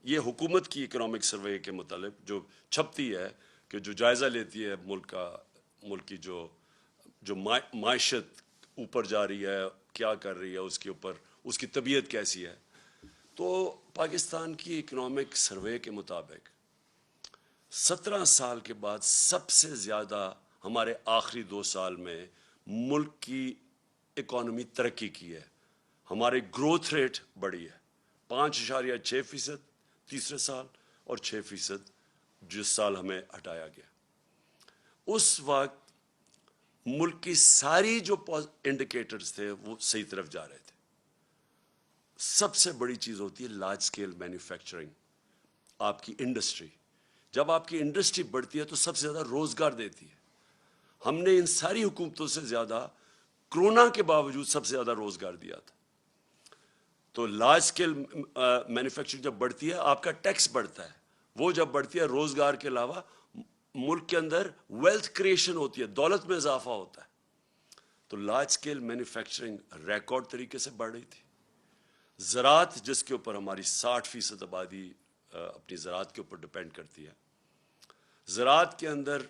یہ حکومت کی اکنامک سروے کے متعلق جو چھپتی ہے کہ جو جائزہ لیتی ہے ملک کی جو معیشت اوپر جا رہی ہے، کیا کر رہی ہے، اس کے اوپر اس کی طبیعت کیسی ہے، تو پاکستان کی اکنامک سروے کے مطابق 17 سال کے بعد سب سے زیادہ ہمارے آخری 2 سال میں ملک کی اکانومی ترقی کی ہے، ہماری گروتھ ریٹ بڑھی ہے 5.6% تیسرے سال اور 6% جس سال ہمیں ہٹایا گیا۔ اس وقت ملک کی ساری جو انڈیکیٹرز تھے وہ صحیح طرف جا رہے تھے۔ سب سے بڑی چیز ہوتی ہے لارج سکیل مینوفیکچرنگ، آپ کی انڈسٹری۔ جب آپ کی انڈسٹری بڑھتی ہے تو سب سے زیادہ روزگار دیتی ہے۔ ہم نے ان ساری حکومتوں سے زیادہ کرونا کے باوجود سب سے زیادہ روزگار دیا تھا۔ تو لارج سکیل مینوفیکچرنگ جب بڑھتی ہے آپ کا ٹیکس بڑھتا ہے، وہ جب بڑھتی ہے روزگار کے علاوہ ملک کے اندر ویلتھ کریشن ہوتی ہے، دولت میں اضافہ ہوتا ہے۔ تو لارج سکیل مینوفیکچرنگ ریکارڈ طریقے سے بڑھ رہی تھی۔ زراعت، جس کے اوپر ہماری 60% آبادی اپنی زراعت کے اوپر ڈپینڈ کرتی ہے، زراعت کے اندر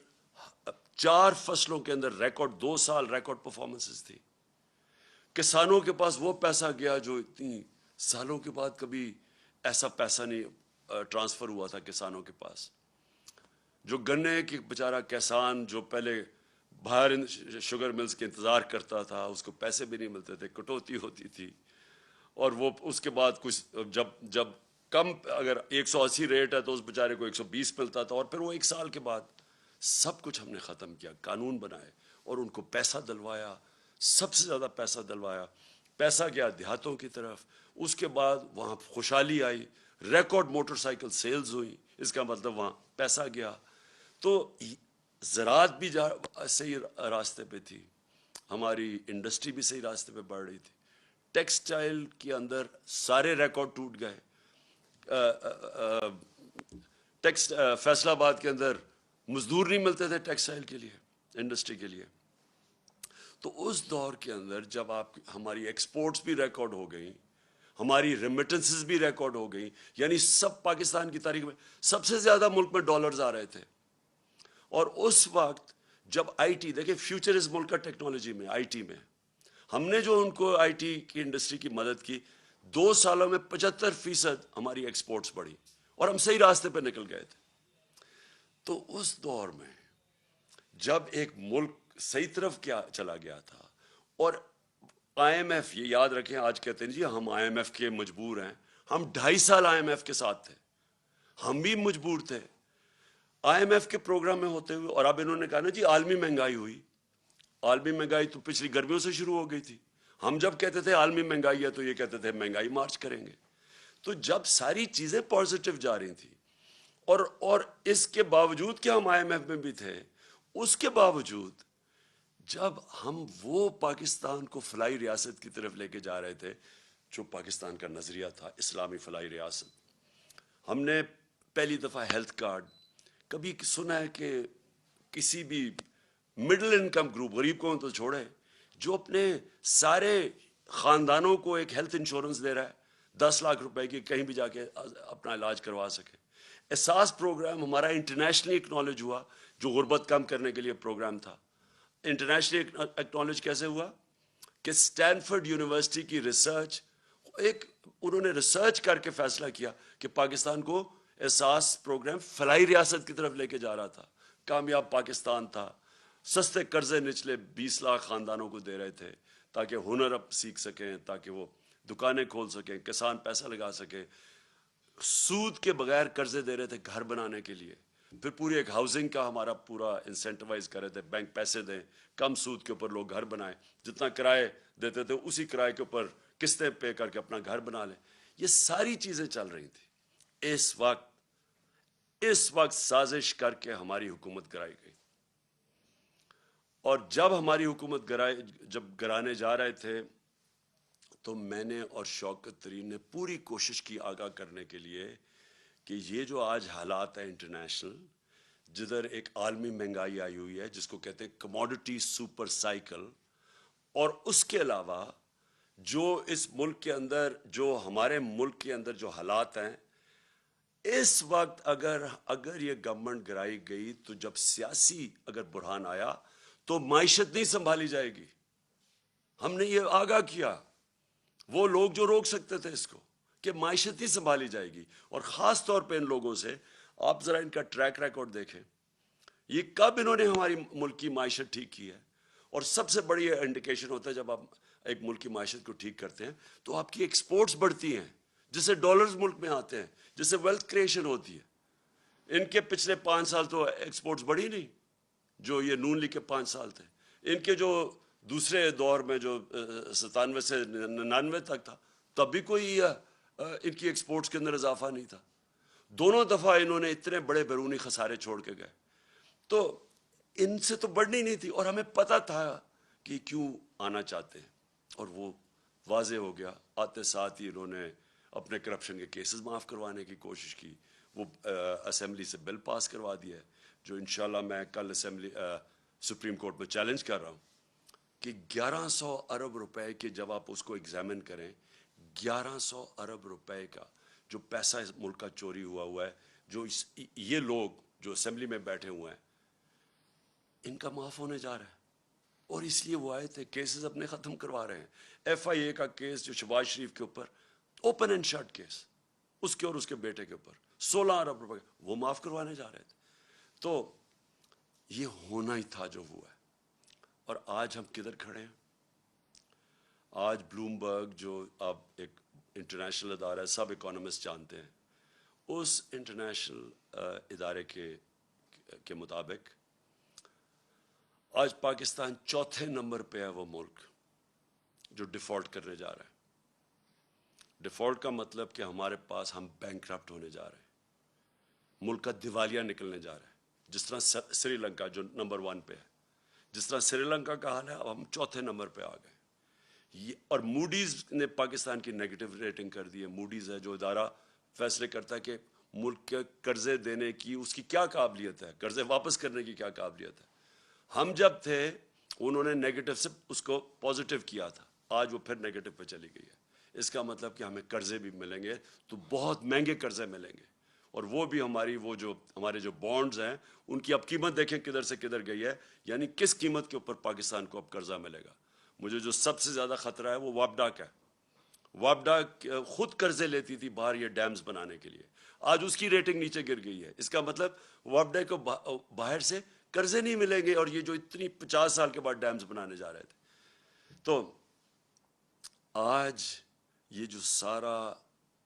4 فصلوں کے اندر ریکارڈ 2 سال ریکارڈ پرفارمنسز تھی۔ کسانوں کے پاس وہ پیسہ گیا جو اتنی سالوں کے بعد کبھی ایسا پیسہ نہیں ٹرانسفر ہوا تھا کسانوں کے پاس۔ جو گنے کی بیچارہ کسان جو پہلے باہر شوگر ملز کے انتظار کرتا تھا، اس کو پیسے بھی نہیں ملتے تھے، کٹوتی ہوتی تھی، اور وہ اس کے بعد کچھ جب کم اگر 180 ریٹ ہے تو اس بیچارے کو 120 ملتا تھا، اور پھر وہ 1 سال کے بعد سب کچھ ہم نے ختم کیا، قانون بنائے اور ان کو پیسہ دلوایا، سب سے زیادہ پیسہ دلوایا۔ پیسہ گیا دیہاتوں کی طرف، اس کے بعد وہاں خوشحالی آئی، ریکارڈ موٹر سائیکل سیلز ہوئی، اس کا مطلب وہاں پیسہ گیا۔ تو زراعت بھی صحیح راستے پہ تھی، ہماری انڈسٹری بھی صحیح راستے پہ بڑھ رہی تھی۔ ٹیکسٹائل کے اندر سارے ریکارڈ ٹوٹ گئے۔ فیصل آباد کے اندر مزدور نہیں ملتے تھے ٹیکسٹائل کے لیے، انڈسٹری کے لیے۔ تو اس دور کے اندر جب ہماری ایکسپورٹس بھی ریکارڈ ہو گئیں، ہماری ریمیٹنسز بھی ریکارڈ ہو گئیں، یعنی سب پاکستان کی تاریخ میں سب سے زیادہ ملک میں ڈالرز آ رہے تھے۔ اور اس وقت جب آئی ٹی، دیکھیں فیوچر اس ملک کا ٹیکنالوجی میں، آئی ٹی میں، ہم نے جو ان کو آئی ٹی کی انڈسٹری کی مدد کی، 2 سالوں میں 75% ہماری ایکسپورٹس بڑھی اور ہم صحیح راستے پہ نکل گئے تھے۔ تو اس دور میں جب ایک ملک صحیح طرف کیا چلا گیا تھا، اور آئی ایم ایف، یہ یاد رکھیں، آج کہتے ہیں جی ہم آئی ایم ایف کے مجبور ہیں، ہم 2.5 سال آئی ایم ایف کے ساتھ تھے، ہم بھی مجبور تھے آئی ایم ایف کے پروگرام میں ہوتے ہوئے۔ اور اب انہوں نے کہا نا جی عالمی مہنگائی ہوئی، عالمی مہنگائی تو پچھلی گرمیوں سے شروع ہو گئی تھی۔ ہم جب کہتے تھے عالمی مہنگائی ہے تو یہ کہتے تھے مہنگائی مارچ کریں گے۔ تو جب ساری چیزیں پازیٹیو جا رہی تھیں، اور اس کے باوجود کہ ہم آئی ایم ایف میں بھی تھے، اس کے باوجود جب ہم وہ پاکستان کو فلاحی ریاست کی طرف لے کے جا رہے تھے جو پاکستان کا نظریہ تھا، اسلامی فلاحی ریاست، ہم نے پہلی دفعہ ہیلتھ کارڈ، کبھی سنا ہے کہ کسی بھی مڈل انکم گروپ، غریب کو تو چھوڑے، جو اپنے سارے خاندانوں کو ایک ہیلتھ انشورنس دے رہا ہے 10 لاکھ روپے کی، کہیں بھی جا کے اپنا علاج کروا سکے۔ احساس پروگرام ہمارا انٹرنیشنلی ایکنالج ہوا، جو غربت کم کرنے کے لیے پروگرام تھا۔ انٹرنیشنلی ایکنالج کیسے ہوا کہ اسٹینفورڈ یونیورسٹی کی ریسرچ، انہوں نے ریسرچ کر کے فیصلہ کیا کہ پاکستان کو احساس پروگرام فلاحی ریاست کی طرف لے کے جا رہا تھا۔ کامیاب پاکستان تھا، سستے قرضے نچلے 20 لاکھ خاندانوں کو دے رہے تھے تاکہ ہنر اب سیکھ سکیں، تاکہ وہ دکانیں کھول سکیں، کسان پیسہ لگا سکیں، سود کے بغیر قرضے دے رہے تھے گھر بنانے کے لیے۔ پھر پوری ایک ہاؤسنگ کا ہمارا پورا انسینٹیوائز کر رہے تھے، بینک پیسے دیں، کم سود کے اوپر لوگ گھر بنائیں، جتنا کرائے دیتے تھے اسی کرائے کے اوپر قسطیں پے کر کے اپنا گھر بنا لیں۔ یہ ساری چیزیں چل رہی تھیں۔ اس وقت سازش کر کے ہماری حکومت گرائی گئی، اور جب ہماری حکومت جب گرانے جا رہے تھے تو میں نے اور شوکت ترین نے پوری کوشش کی آگاہ کرنے کے لیے کہ یہ جو آج حالات ہیں انٹرنیشنل، جدھر ایک عالمی مہنگائی آئی ہوئی ہے جس کو کہتے ہیں کموڈٹی سپر سائیکل، اور اس کے علاوہ جو اس ملک کے اندر، جو ہمارے ملک کے اندر جو حالات ہیں، اس وقت اگر یہ گورنمنٹ گرائی گئی تو جب سیاسی اگر بحران آیا تو معیشت نہیں سنبھالی جائے گی. ہم نے یہ آگاہ کیا وہ لوگ جو روک سکتے تھے اس کو کہ معیشت نہیں سنبھالی جائے گی. اور خاص طور پہ ان لوگوں سے آپ ذرا ان کا ٹریک ریکارڈ دیکھیں, یہ کب انہوں نے ہماری ملک کی معیشت ٹھیک کی ہے. اور سب سے بڑی انڈیکیشن ہوتا ہے جب آپ ایک ملک کی معیشت کو ٹھیک کرتے ہیں تو آپ کی ایکسپورٹس بڑھتی ہیں, جس سے ڈالرز ملک میں آتے ہیں, جس سے ویلتھ کریشن ہوتی ہے. ان کے پچھلے 5 سال تو ایکسپورٹس بڑھی نہیں, جو یہ نون لیگ کے 5 سال تھے. ان کے جو دوسرے دور میں جو 97 سے 99 تک تھا تب بھی کوئی ان کی ایکسپورٹس کے اندر اضافہ نہیں تھا. دونوں دفعہ انہوں نے اتنے بڑے بیرونی خسارے چھوڑ کے گئے. تو ان سے تو بڑھنی نہیں تھی, اور ہمیں پتہ تھا کہ کیوں آنا چاہتے ہیں, اور وہ واضح ہو گیا. آتے ساتھ ہی انہوں نے اپنے کرپشن کے کیسز معاف کروانے کی کوشش کی. وہ اسمبلی سے بل پاس کروا دیا ہے جو انشاءاللہ میں کل اسمبلی سپریم کورٹ میں چیلنج کر رہا ہوں کہ 1100 ارب روپے کے جب آپ اس کو ایگزامن کریں, 1100 ارب روپے کا جو پیسہ اس ملک کا چوری ہوا ہے, جو یہ لوگ جو اسمبلی میں بیٹھے ہوئے ہیں ان کا معاف ہونے جا رہا ہے. اور اس لیے وہ آئے تھے, کیسز اپنے ختم کروا رہے ہیں. ایف آئی اے کا کیس جو شہباز شریف کے اوپر اوپن اینڈ شٹ کیس, اس کے اور اس کے بیٹے کے اوپر 16 ارب روپے وہ معاف کروانے جا رہے تھے. تو یہ ہونا ہی تھا جو ہوا ہے. اور آج ہم کدھر کھڑے ہیں؟ آج بلومبرگ جو اب ایک انٹرنیشنل ادارہ ہے, سب اکانومسٹ جانتے ہیں, اس انٹرنیشنل ادارے کے مطابق آج پاکستان 4تھے نمبر پہ ہے وہ ملک جو ڈیفالٹ کرنے جا رہا ہے. ڈیفالٹ کا مطلب کہ ہمارے پاس ہم بینکرپٹ ہونے جا رہے ہیں, ملک کا دیوالیہ نکلنے جا رہا ہے. جس طرح سری لنکا جو نمبر 1 پہ ہے, جس طرح سری لنکا کا حال ہے, اب ہم 4تھے نمبر پہ آ گئے. اور موڈیز نے پاکستان کی نیگیٹو ریٹنگ کر دی ہے. موڈیز ہے جو ادارہ فیصلے کرتا ہے کہ ملک کے قرضے دینے کی اس کی کیا قابلیت ہے, قرضے واپس کرنے کی کیا قابلیت ہے. ہم جب تھے انہوں نے نیگیٹو سے اس کو پازیٹیو کیا تھا, آج وہ پھر نیگیٹو پہ چلی گئی ہے. اس کا مطلب کہ ہمیں قرضے بھی ملیں گے تو بہت مہنگے قرضے ملیں گے, اور وہ بھی ہمارے جو بانڈز ہیں ان کی اب قیمت دیکھیں کدھر سے کدھر گئی ہے. یعنی کس قیمت کے اوپر پاکستان کو اب قرضہ ملے گا. مجھے جو سب سے زیادہ خطرہ ہے وہ وابڈا کا ہے. وابڈا خود قرضے لیتی تھی باہر یہ ڈیمز بنانے کے لیے, آج اس کی ریٹنگ نیچے گر گئی ہے. اس کا مطلب وابڈا کو باہر سے قرضے نہیں ملیں گے, اور یہ جو اتنی 50 سال کے بعد ڈیمز بنانے جا رہے تھے. تو آج یہ جو سارا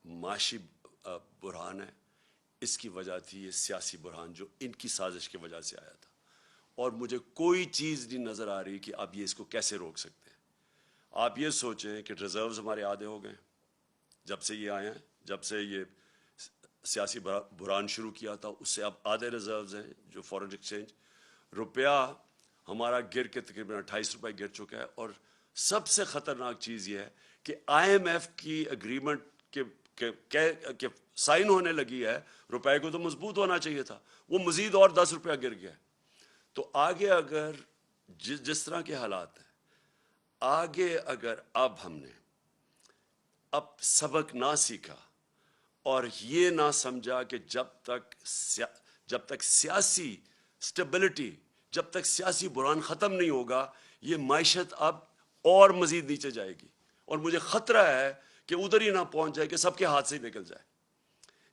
معاشی بحران ہے اس کی وجہ تھی یہ سیاسی بحران جو ان کی سازش کی وجہ سے آیا تھا. اور مجھے کوئی چیز نہیں نظر آ رہی کہ اب یہ اس کو کیسے روک سکتے ہیں. آپ یہ سوچیں کہ ریزروز ہمارے آدھے ہو گئے جب سے یہ آئے ہیں, جب سے یہ سیاسی بحران شروع کیا تھا اس سے اب آدھے ریزروز ہیں جو فارن ایکسچینج. روپیہ ہمارا گر کے تقریباً 28 روپے گر چکا ہے. اور سب سے خطرناک چیز یہ ہے کہ آئی ایم ایف کی اگریمنٹ کے سائن ہونے لگی ہے, روپے کو تو مضبوط ہونا چاہیے تھا, وہ مزید اور 10 روپیہ گر گیا. تو آگے اگر جس طرح کے حالات ہیں, آگے اگر اب ہم نے سبق نہ سیکھا اور یہ نہ سمجھا کہ جب تک سیاسی سٹیبلٹی, جب تک سیاسی بحران ختم نہیں ہوگا یہ معیشت اب اور مزید نیچے جائے گی. اور مجھے خطرہ ہے کہ ادھر ہی نہ پہنچ جائے کہ سب کے ہاتھ سے ہی نکل جائے.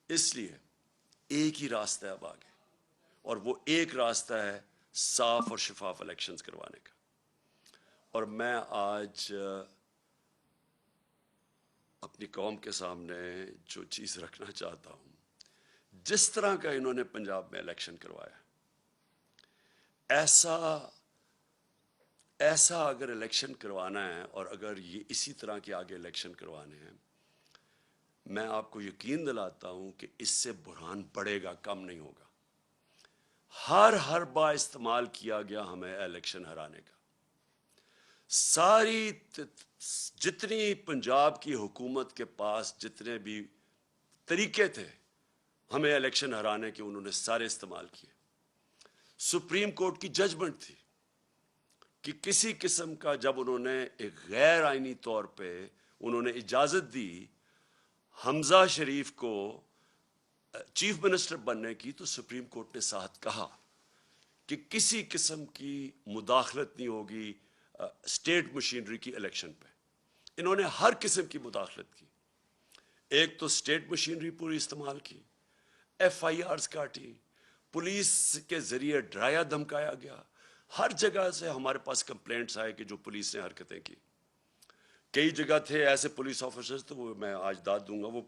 اس لیے ایک ہی راستہ ہے اب آگے, اور وہ ایک راستہ ہے صاف اور شفاف الیکشنز کروانے کا. اور میں آج اپنی قوم کے سامنے جو چیز رکھنا چاہتا ہوں, جس طرح کا انہوں نے پنجاب میں الیکشن کروایا, ایسا اگر الیکشن کروانا ہے اور اگر یہ اسی طرح کے آگے الیکشن کروانے ہیں, میں آپ کو یقین دلاتا ہوں کہ اس سے بحران بڑھے گا, کم نہیں ہوگا. ہر حربہ استعمال کیا گیا ہمیں الیکشن ہرانے کا. ساری جتنی پنجاب کی حکومت کے پاس جتنے بھی طریقے تھے ہمیں الیکشن ہرانے کے, انہوں نے سارے استعمال کیے. سپریم کورٹ کی ججمنٹ تھی کہ کسی قسم کا, جب انہوں نے ایک غیر آئینی طور پہ انہوں نے اجازت دی حمزہ شریف کو چیف منسٹر بننے کی تو سپریم کورٹ نے ساتھ کہا کہ کسی قسم کی مداخلت نہیں ہوگی اسٹیٹ مشینری کی الیکشن پہ. انہوں نے ہر قسم کی مداخلت کی. ایک تو اسٹیٹ مشینری پوری استعمال کی, ایف آئی آرز کاٹی, پولیس کے ذریعے ڈرایا دھمکایا گیا. ہر جگہ سے ہمارے پاس کمپلینٹس آئے کہ جو پولیس نے حرکتیں کی. کئی جگہ تھے ایسے پولیس آفیسرز, تو وہ میں آج داد دوں گا, وہ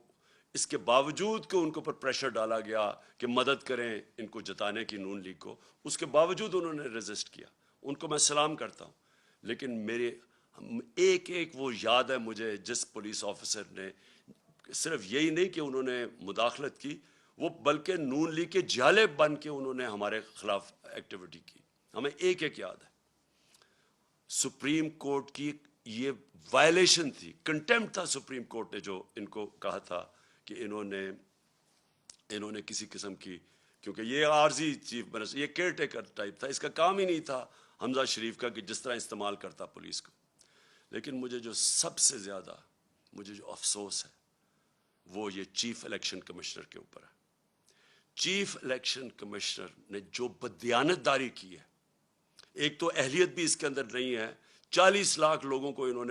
اس کے باوجود کہ ان کے اوپر پریشر ڈالا گیا کہ مدد کریں ان کو جتانے کی نون لیگ کو, اس کے باوجود انہوں نے ریزسٹ کیا. ان کو میں سلام کرتا ہوں. لیکن میرے ایک وہ یاد ہے مجھے جس پولیس آفیسر نے صرف یہی نہیں کہ انہوں نے مداخلت کی, وہ بلکہ نون لیگ کے جالے بن کے انہوں نے ہمارے خلاف ایکٹیویٹی کی. ہمیں ایک یاد ہے. سپریم کورٹ کی یہ وائلیشن تھی, کنٹیمپٹ تھا سپریم کورٹ نے جو ان کو کہا تھا کہ انہوں نے کسی قسم کی, کیونکہ یہ عارضی چیف منسٹر, یہ کیئر ٹیکر ٹائپ تھا, اس کا کام ہی نہیں تھا حمزہ شریف کا کہ جس طرح استعمال کرتا پولیس کو. لیکن مجھے جو سب سے زیادہ جو افسوس ہے وہ یہ چیف الیکشن کمشنر کے اوپر ہے. چیف الیکشن کمشنر نے جو بددیانت داری کی ہے, ایک تو اہلیت بھی اس کے اندر نہیں ہے. 40 لاکھ لوگوں کو انہوں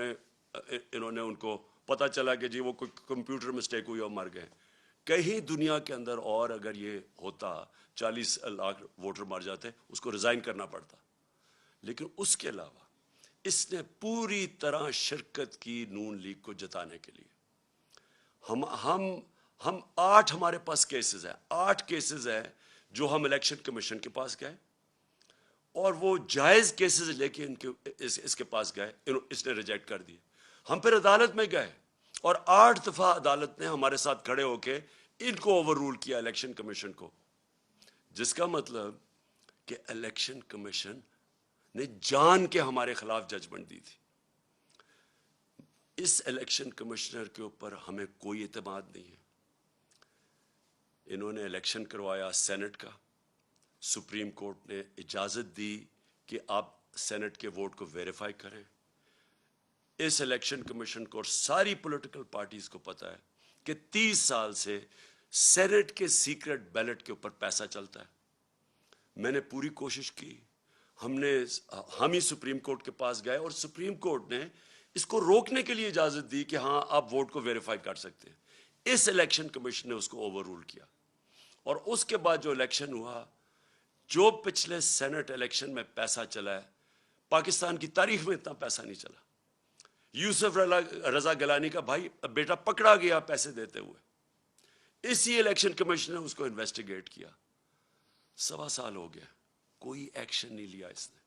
نے ان کو پتہ چلا کہ جی وہ کوئی کمپیوٹر مسٹیک ہوئی اور مر گئے. کہیں دنیا کے اندر اور اگر یہ ہوتا 40 لاکھ ووٹر مر جاتے, اس کو ریزائن کرنا پڑتا. لیکن اس کے علاوہ اس نے پوری طرح شرکت کی نون لیگ کو جتانے کے لیے. ہم 8 ہمارے پاس کیسز ہیں, 8 کیسز ہیں جو ہم الیکشن کمیشن کے پاس گئے اور وہ جائز کیسز لے کے اس کے پاس گئے, اس نے ریجیکٹ کر دیے. ہم پھر عدالت میں گئے اور 8 دفعہ عدالت نے ہمارے ساتھ کھڑے ہو کے ان کو اوور رول کیا, الیکشن کمیشن کو. جس کا مطلب کہ الیکشن کمیشن نے جان کے ہمارے خلاف ججمنٹ دی تھی. اس الیکشن کمشنر کے اوپر ہمیں کوئی اعتماد نہیں ہے. انہوں نے الیکشن کروایا سینٹ کا, سپریم کورٹ نے اجازت دی کہ آپ سینٹ کے ووٹ کو ویریفائی کریں. اس الیکشن کمیشن کو اور ساری پولیٹیکل پارٹیز کو پتہ ہے کہ 30 سال سے سینٹ کے سیکرٹ بیلٹ کے اوپر پیسہ چلتا ہے. میں نے پوری کوشش کی, ہم ہی سپریم کورٹ کے پاس گئے اور سپریم کورٹ نے اس کو روکنے کے لیے اجازت دی کہ ہاں آپ ووٹ کو ویریفائی کر سکتے ہیں. اس الیکشن کمیشن نے اس کو اوور رول کیا. اور اس کے بعد جو الیکشن ہوا, جو پچھلے سینٹ الیکشن میں پیسہ چلا ہے, پاکستان کی تاریخ میں اتنا پیسہ نہیں چلا. یوسف رضا گیلانی کا بھائی بیٹا پکڑا گیا پیسے دیتے ہوئے. اسی الیکشن کمیشن نے اس کو انویسٹیگیٹ کیا. 1.25 سال ہو گیا, کوئی ایکشن نہیں لیا اس نے.